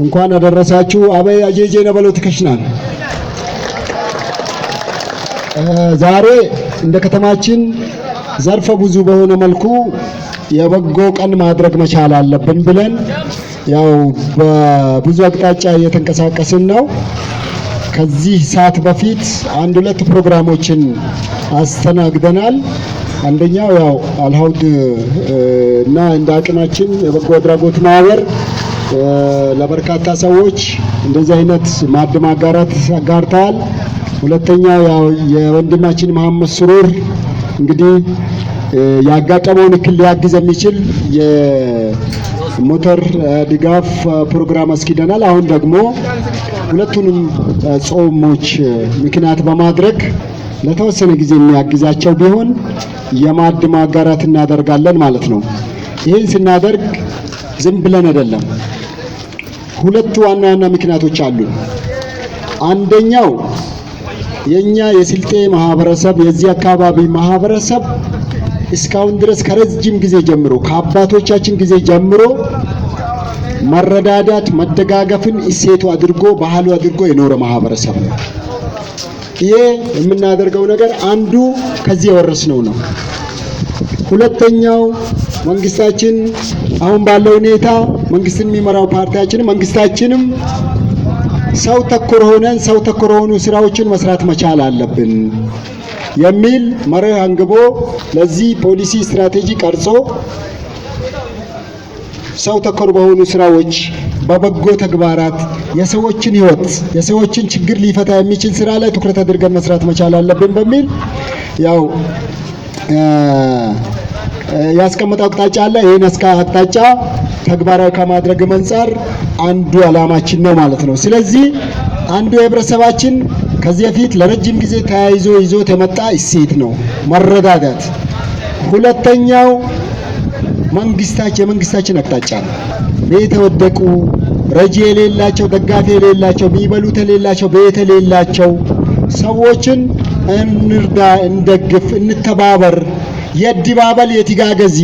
እንኳን አደረሳችሁ አበይ አጄጄ ነበለው ትከሽናል። ዛሬ እንደ ከተማችን ዘርፈ ብዙ በሆነ መልኩ የበጎ ቀን ማድረግ መቻል አለብን ብለን ያው በብዙ አቅጣጫ እየተንቀሳቀስን ነው። ከዚህ ሰዓት በፊት አንድ ሁለት ፕሮግራሞችን አስተናግደናል። አንደኛው ያው አልሀውድ እና እንደ አቅማችን የበጎ አድራጎት ማህበር ለበርካታ ሰዎች እንደዚህ አይነት ማዕድ ማጋራት አጋርተዋል። ሁለተኛው ያው የወንድማችን መሐመድ ሱሩር እንግዲህ ያጋጠመውን እክል ሊያግዝ የሚችል የሞተር ድጋፍ ፕሮግራም አስኪደናል። አሁን ደግሞ ሁለቱንም ጾሞች ምክንያት በማድረግ ለተወሰነ ጊዜ የሚያግዛቸው ቢሆን የማዕድ ማጋራት እናደርጋለን ማለት ነው። ይህን ስናደርግ ዝም ብለን አይደለም። ሁለት ዋና ዋና ምክንያቶች አሉ። አንደኛው የኛ የስልጤ ማህበረሰብ የዚህ አካባቢ ማህበረሰብ እስካሁን ድረስ ከረጅም ጊዜ ጀምሮ ከአባቶቻችን ጊዜ ጀምሮ መረዳዳት መደጋገፍን እሴቱ አድርጎ ባህሉ አድርጎ የኖረ ማህበረሰብ ነው። ይሄ የምናደርገው ነገር አንዱ ከዚህ የወረስነው ነው። ሁለተኛው መንግስታችን አሁን ባለው ሁኔታ መንግስትን የሚመራው ፓርቲያችን መንግስታችንም ሰው ተኮር ሆነን ሰው ተኮር ሆኑ ስራዎችን መስራት መቻል አለብን የሚል መርህ አንግቦ ለዚህ ፖሊሲ ስትራቴጂ ቀርጾ ሰው ተኮር በሆኑ ስራዎች በበጎ ተግባራት የሰዎችን ህይወት የሰዎችን ችግር ሊፈታ የሚችል ስራ ላይ ትኩረት አድርገን መስራት መቻል አለብን በሚል ያው ያስቀመጠው አቅጣጫ አለ። ይሄን አቅጣጫ ተግባራዊ ከማድረግ አንፃር አንዱ አላማችን ነው ማለት ነው። ስለዚህ አንዱ የህብረተሰባችን ከዚህ በፊት ለረጅም ጊዜ ተያይዞ ይዞት የመጣ እሴት ነው መረዳዳት። ሁለተኛው የመንግስታችን አቅጣጫ ነው። ቤት የወደቁ ረጂ የሌላቸው ደጋፊ የሌላቸው የሚበሉት የሌላቸው ቤት የሌላቸው ሰዎችን እንርዳ፣ እንደግፍ፣ እንተባበር የዲባበል የቲጋገዚ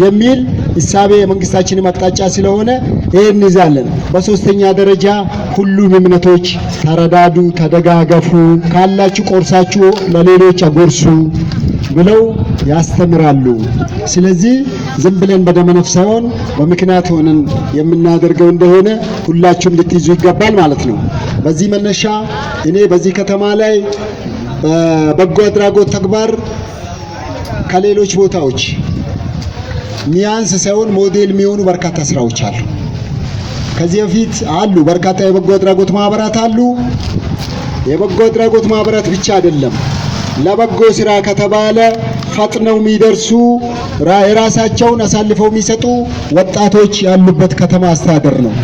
የሚል እሳቤ የመንግስታችን አቅጣጫ ስለሆነ ይሄን ይዛለን። በሶስተኛ ደረጃ ሁሉም እምነቶች ተረዳዱ፣ ተደጋገፉ፣ ካላችሁ ቆርሳችሁ ለሌሎች አጎርሱ ብለው ያስተምራሉ። ስለዚህ ዝም ብለን በደመነፍስ ሳይሆን በምክንያት ሆነን የምናደርገው እንደሆነ ሁላችሁም ልትይዙ ይገባል ማለት ነው። በዚህ መነሻ እኔ በዚህ ከተማ ላይ በጎ አድራጎት ተግባር ከሌሎች ቦታዎች ሚያንስ ሳይሆን ሞዴል የሚሆኑ በርካታ ስራዎች አሉ። ከዚህ በፊት አሉ በርካታ የበጎ አድራጎት ማህበራት አሉ። የበጎ አድራጎት ማህበራት ብቻ አይደለም፣ ለበጎ ስራ ከተባለ ፈጥነው የሚደርሱ የራሳቸውን አሳልፈው የሚሰጡ ወጣቶች ያሉበት ከተማ አስተዳደር ነው።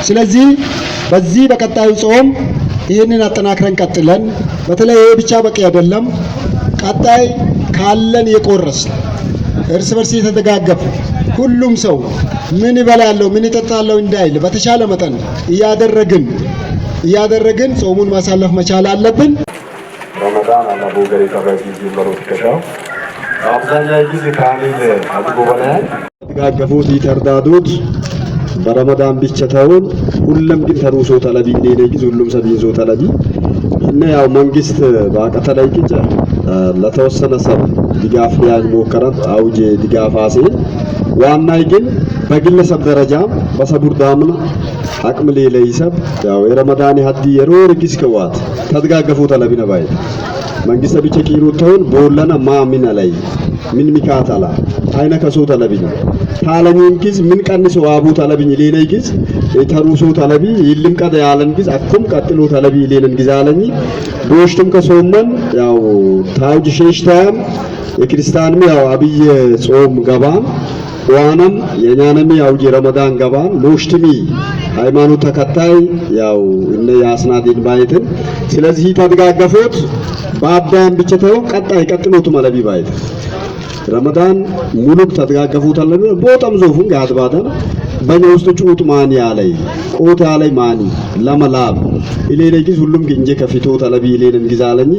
ስለዚህ በዚህ በቀጣዩ ጾም ይህንን አጠናክረን ቀጥለን በተለይ ይሄ ብቻ በቂ አይደለም። ቀጣይ ካለን የቆረስ እርስ በርስ የተደጋገፈ ሁሉም ሰው ምን ይበላለው ምን ይጠጣለው እንዳይል በተሻለ መጠን እያደረግን ጾሙን ማሳለፍ መቻል አለብን። ረመዳን አላቦ ገሬ ተራጂ ጀምሮት ከሻው አብዛኛው ጊዜ ካሚል አጥቦበናል ተጋገፉት ይተርዳዱት በረመዳን ብቻ ታውን ሁሉም ግን ተሩሶ ተለቢ እንደኔ ሁሉም ሰብይዞ ተለቢ እና ያው መንግስት ባቀተላይ ግጭ ለተወሰነ ሰብ ድጋፍ ሊያዝ ሞከረ አውጄ ድጋፍ አሴ ዋናይ ግን በግለሰብ ደረጃ በሰቡር ዳምና አቅም ለይሰብ ያው የረመዳን ሀዲ የሮር ጊስከዋት ተደጋገፉ ተለቢነ ባይ መንግስት ብቻ ቂሩቶን ቦለና ማሚና ላይ ምን ሚካታላ አይነ ከሶ ተለቢነ ታለሚን ጊዝ ምን ቀንሶ አቡ ተለቢኝ ሌነይ ጊዝ የተሩሶ ተለቢ ይልም ቀደ ያለን ጊዝ አኩም ቀጥሎ ተለቢ ሌነን ጊዝ አለኝ ዶሽቱም ከሶመን ያው ታውጅ ሸሽታም የክርስቲያንም ያው አብይ ጾም ገባን ዋናም የኛንም ያው ረመዳን ገባን ሎሽትሚ ሃይማኖት ተከታይ ያው እነ ያስናዲን ባይትን ስለዚህ ተደጋገፉት በአዳም ብቻ ተው ቀጣይ ቀጥሎት ማለቢ ባይት ረመዳን ሙሉ ተደጋገፉት አለ ቦታም ዞፉን ያድባዳን በእኛ ውስጥ ጩት ማን ያለይ ቆታ ያለይ ማኒ ለመላብ ኢሌሌ ጊዜ ሁሉም ግንጀ ከፊቶ ተለቢ ኢሌልን ግዛለኝ